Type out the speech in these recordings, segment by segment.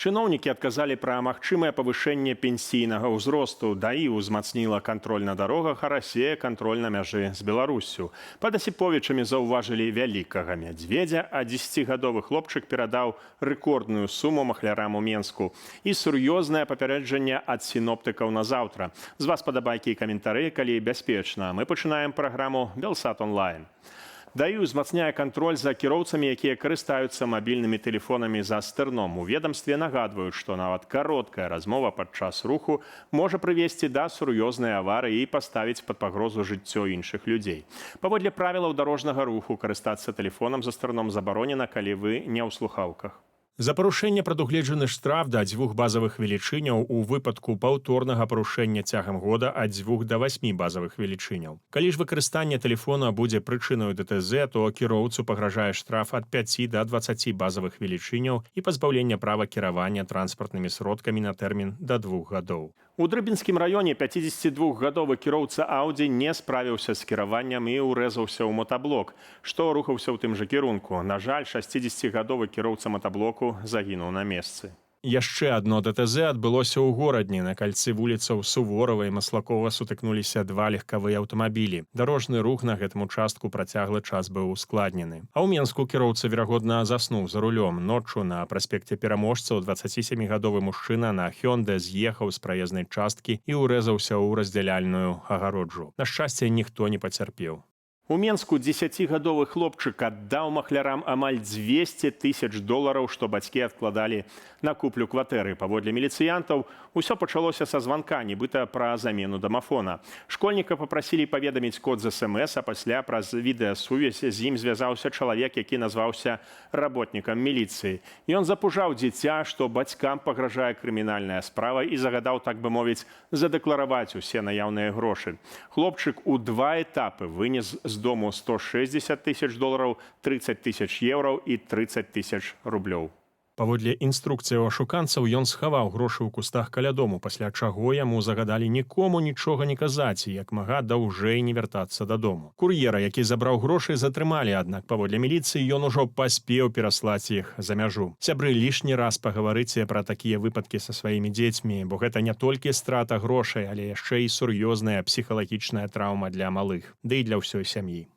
Чыноўнікі адказалі пра магчымае павышэнне пенсійнага ўзросту. ДАІ ўзмацніла кантроль на дарогах, а Расія кантроль на мяжы з Беларуссю. Пад Асіповічамі заўважылі вялікага мядзведзя, а 10гадовы хлопчык перадаў рэкордную суму махлярам у Менску. І сур'ёзнае папярэджанне ад сіноптыкаў на заўтра. З вас падабайкі і каментары, калі бяспечна. Мы пачынаем праграму «Белсат онлайн». ДАІ ўзмацняе кантроль за кіроўцамі, якія карыстаюцца мабільнымі тэлефонамі за стэрном. У ведамстве нагадваюць, што нават кароткая размова падчас руху можа прывесці да сур'ёзнай аварыі і паставіць пад пагрозу жыццё іншых людзей. Паводле правілаў дарожнага руху карыстацца тэлефонам за стэрном забаронена, калі вы не ў слухаўках. За парушэнне прадугледжаны штраф да 2 базавых велічыняў, у выпадку паўторнага парушэння цягам года ад 2 да 8 базавых велічыняў. Калі ж выкарыстанне тэлефона будзе прычынаю ДТЗ, то кіроўцу пагражае штраф ад 5 да 20 базавых велічыняў і пазбаўлення права кіравання транспартнымі сродкамі на тэрмін да 2 гадоў. У Дрыбінскім раёне 52гадовы кіроўца Audi не справіўся з кіраваннем і ўрэзаўся ў мотаблок, што рухаўся ў тым жа кірунку. На жаль, 60гадовы кіроўца мотаблоку загінуў на месцы. Яшчэ адно ДТЗ адбылося ў горадні. На кальцы вуліцаў Суворава і Маслакова сутыкнуліся 2 легкавыя аўтамабілі. Дарожны рух на гэтым участку працяглы час быў ускладнены. А ў Менску кіроўца, верагодна, заснуў за рулём. Ноччу на праспекце Пераможцаў 27гадовы мужчына на Hyundai з'ехаў з праезнай часткі і ўрэзаўся ў раздзяляльную агароджу. На шчасце, ніхто не пацярпеў. У Менску 10гадовы хлопчык аддаў махлярам амаль 200 000 долараў, што бацькі адкладалі на куплю кватэры. Паводле міліцыянтаў, усё пачалося са званка, нібыта пра замену дамафона. Школьніка папрасілі паведаміць код з СМС, а пасля праз відэасувязь з ім звязаўся чалавек, які назваўся работнікам міліцыі. Ён запужаў дзіця, што бацькам пагражае крымінальная справа і загадаў, так бы мовіць, задэклараваць усе наяўныя грошы. Хлопчык у 2 этапы вынес з дому 160 000 долараў, 30 000 еўраў і 30 000 рублёў. Паводле інструкцыяў ашуканцаў, ён схаваў грошы ў кустах каля дому, пасля чаго яму загадалі нікому нічога не казаць і як мага даўжэй не вяртацца дадому. Кур'ера, які забраў грошы, затрымалі, аднак паводле міліцыі ён ужо паспеў пераслаць іх за мяжу. Сябры, лішні раз пагаварыце пра такія выпадкі са сваімі дзецьмі, бо гэта не толькі страта грошай, але яшчэ і сур'ёзная псіхалагічная траўма для малых, ды і для ўсёй сям'і.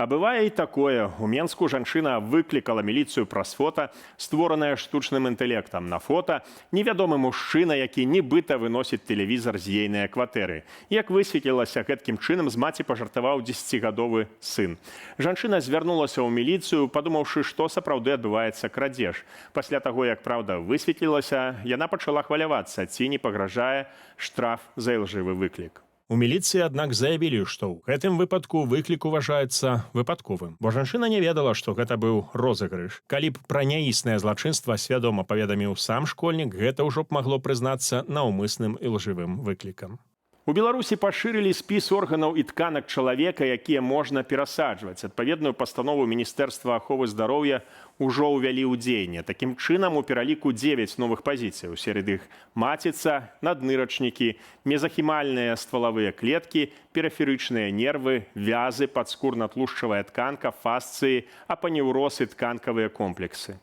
А бывае і такое. У Менску жанчына выклікала міліцыю праз фота, створанае штучным інтэлектам. На фота невядомы мужчына, які нібыта выносіць тэлевізар з ейнай кватэры. Як высветлілася, гэткім чынам з маці пажартаваў 10гадовы сын. Жанчына звярнулася ў міліцыю, падумаўшы, што сапраўды адбываецца крадзеж. Пасля таго, як праўда высветлілася, яна пачала хвалявацца, ці не пагражае штраф за ілжывы выклік. У міліцыі, аднак, заявілі, што ў гэтым выпадку выклік уважаецца выпадковым, бо жанчына не ведала, што гэта быў розыгрыш. Калі б пра няіснае злачынства свядома паведаміў сам школьнік, гэта ўжо б магло прызнацца наўмысным ілжывым выклікам. У Беларусі пашырылі спіс органаў і тканак чалавека, якія можна перасаджваць. Адпаведную пастанову Міністэрства аховы здароўя ўжо ўвялі ў дзеянне. Такім чынам, у пераліку 9 новых пазіцый. Сярод іх маціца, наднырачнікі, мезахімальныя ствалавыя клеткі, перыферычныя нервы, вязы, падскурна-тлушчавая тканка, фасцыі, апанеўроз і тканкавыя комплексы.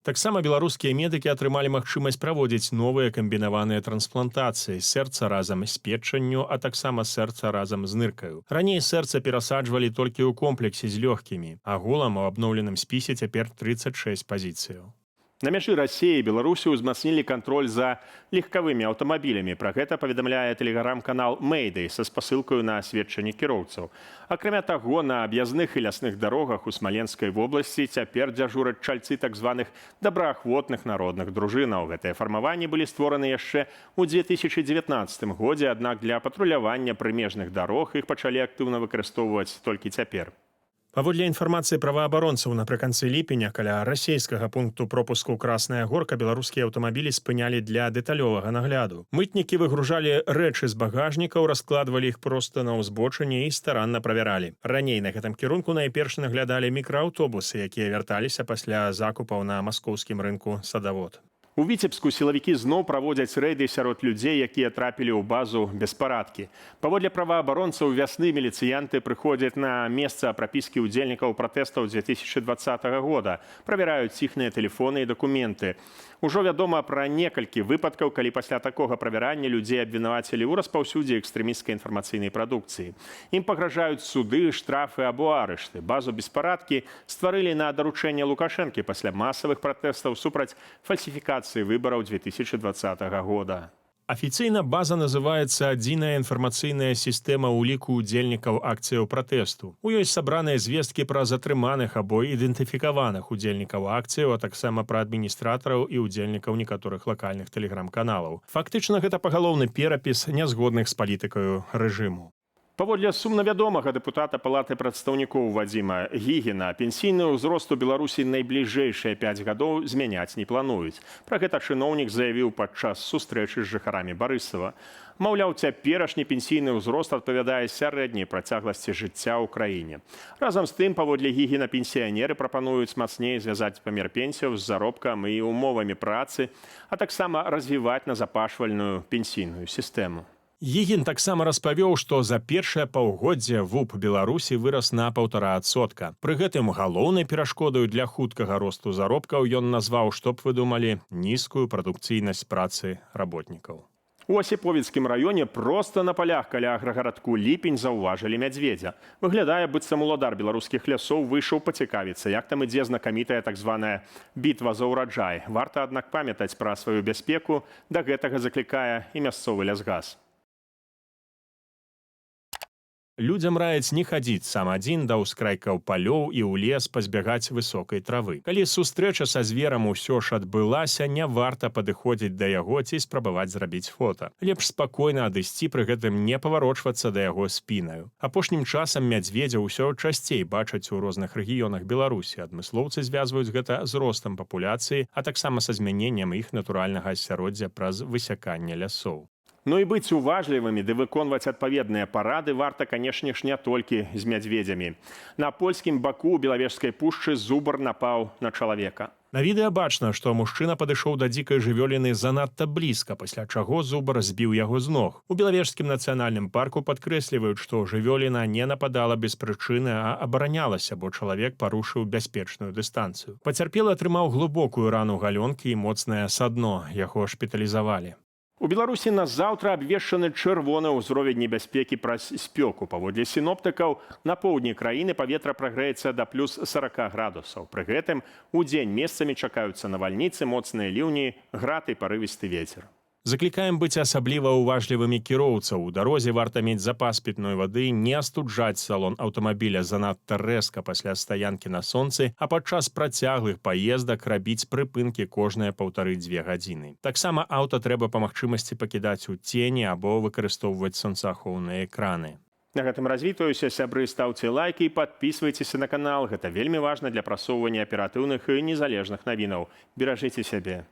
Таксама беларускія медыкі атрымалі магчымасць праводзіць новыя камбінаваныя трансплантацыі сэрца разам з печанню, а таксама сэрца разам з ныркаю. Раней сэрца перасаджвалі толькі ў комплексе з лёгкімі. Агулам у абноўленым спісе цяпер 36 пазіцыяў. На мяжы Расіі і Беларусі ўзмацнілі кантроль за легкавымі аўтамабілямі. Пра гэта паведамляе тэлеграм-канал Мэйдэй са спасылкаю на сведчанні кіроўцаў. Акрамя таго, на аб'язных і лясных дарогах у Смаленскай вобласці цяпер дзяжураць чальцы так званых добраахвотных народных дружынаў. Гэтыя фармаванні былі створаны яшчэ ў 2019 годзе, аднак для патрулявання прымежных дарог іх пачалі актыўна выкарыстоўваць толькі цяпер. Паводле інфармацыі праваабаронцаў, напрыканцы ліпеня каля расейскага пункту пропуску Красная Горка беларускія аўтамабілі спынялі для дэталёвага нагляду. Мытнікі выгружалі рэчы з багажнікаў, раскладвалі іх проста на ўзбочыне і старанна правяралі. Раней на гэтым кірунку найперш наглядалі мікрааўтобусы, якія вярталіся пасля закупаў на маскоўскім рынку Садавод. У Віцебску сілавікі зноў праводзяць рэйды сярод людзей, якія трапілі ў базу беспарадкі. Паводле праваабаронцаў вясны міліцыянты прыходзяць на месца прапіскі ўдзельнікаў пратэстаў 2020 года, правяраюць іхныя тэлефоны і дакументы. Ужо вядома пра некалькі выпадкаў, калі пасля такога правярання людзей абвінавацілі ў распаўсюдзе экстрэмісцкай інфармацыйнай прадукцыі. Ім пагражаюць суды, штрафы або арышты. Базу беспарадкі стварылі на даручэнне Лукашэнкі пасля масавых пратэстаў супраць фальсіфікацыі выбораў 2020 года. Афіцыйна база называецца «Адзіная інфармацыйная сістэма ўліку ўдзельнікаў акцыяў пратэсту». У ёй сабраныя звесткі пра затрыманых або ідэнтыфікаваных удзельнікаў акцыяў, а таксама пра адміністратараў і удзельнікаў некаторых лакальных тэлеграм-каналаў. Фактычна гэта пагалоўны перапіс нязгодных з палітыкаю рэжыму. Паводле сумнавядомага дэпутата Палаты прадстаўнікоў Вадзіма Гігіна, пенсійны ўзрост у Беларусі найбліжэйшыя 5 гадоў змяняць не плануюць. Пра гэта чыноўнік заявіў падчас сустрэчы з жыхарамі Барысава. Маўляў, цяперашні пенсійны ўзрост адпавядае сярэдняй працягласці жыцця ў краіне. Разам з тым, паводле Гігіна, пенсіянеры прапануюць мацней звязаць памер пенсіяў з заробкам і умовамі працы, а таксама развіваць назапашвальную пенсійную сістэму. Гігін таксама распавёў, што за першае паўгоддзе ВУП Беларусі вырас на 1,5%. Пры гэтым галоўнай перашкодаю для хуткага росту заробкаў ён назваў, што б вы думалі, нізкую прадукцыйнасць працы работнікаў. У Асіповіцкім раёне проста на палях каля аграгарадку Ліпень заўважылі мядзведзя. Выглядае, быццам уладар беларускіх лясоў выйшаў пацікавіцца, як там ідзе знакамітая так званая бітва за ўраджай. Варта, аднак, памятаць пра сваю бяспеку, да гэтага заклікае і мясцовы лясгас. Людзям раяць не хадзіць сам адзін да ўскрайкаў палёў і ў лес пазбягаць высокай травы. Калі сустрэча са зверам усё ж адбылася, не варта падыходзіць да яго ці спрабаваць зрабіць фота. Лепш спакойна адысці, пры гэтым не паварочвацца да яго спінаю. Апошнім часам мядзведзя ўсё часцей бачаць у розных рэгіёнах Беларусі. Адмыслоўцы звязваюць гэта з ростам папуляцыі, а таксама са змяненнем іх натуральнага асяроддзя праз высяканне лясоў. Ну і быць уважлівымі ды выконваць адпаведныя парады варта, канешне ж, не толькі з мядзведзямі. На польскім баку ў Белавежскай пушчы зубр напаў на чалавека. На відэа бачна, што мужчына падышоў да дзікай жывёліны занадта блізка, пасля чаго зубр збіў яго з ног. У Белавежскім нацыянальным парку падкрэсліваюць, што жывёліна не нападала без прычыны, а абаранялася, бо чалавек парушыў бяспечную дыстанцыю. Пацярпелы атрымаў глыбокую рану галёнкі і моцнае садно, яго шпіталізавалі. У Беларусі на заўтра абвешчаны чырвоны ўзровень небяспекі праз спёку. Паводле сіноптыкаў, на поўдні краіны паветра прагрэецца да плюс 40 градусаў. Пры гэтым удзень месцамі чакаюцца навальніцы, моцныя ліўні, град і парывісты вецер. Заклікаем быць асабліва уважлівымі кіроўцаў. У дарозе варта мець запас пітной вады, не астуджаць салон аўтамабіля занадта рэзка пасля стаянкі на сонцы, а падчас працяглых паездак рабіць прыпынкі кожныя 1,5–2 гадзіны. Таксама аўта трэба па магчымасці пакідаць у цені або выкарыстоўваць сонцаахоўныя экраны. На гэтым развітваюся, сябры, стаўце лайкі і падпісвайцеся на канал. Гэта вельмі важна для прасоўвання аператыўных і незалежных навінаў. Беражыце сябе.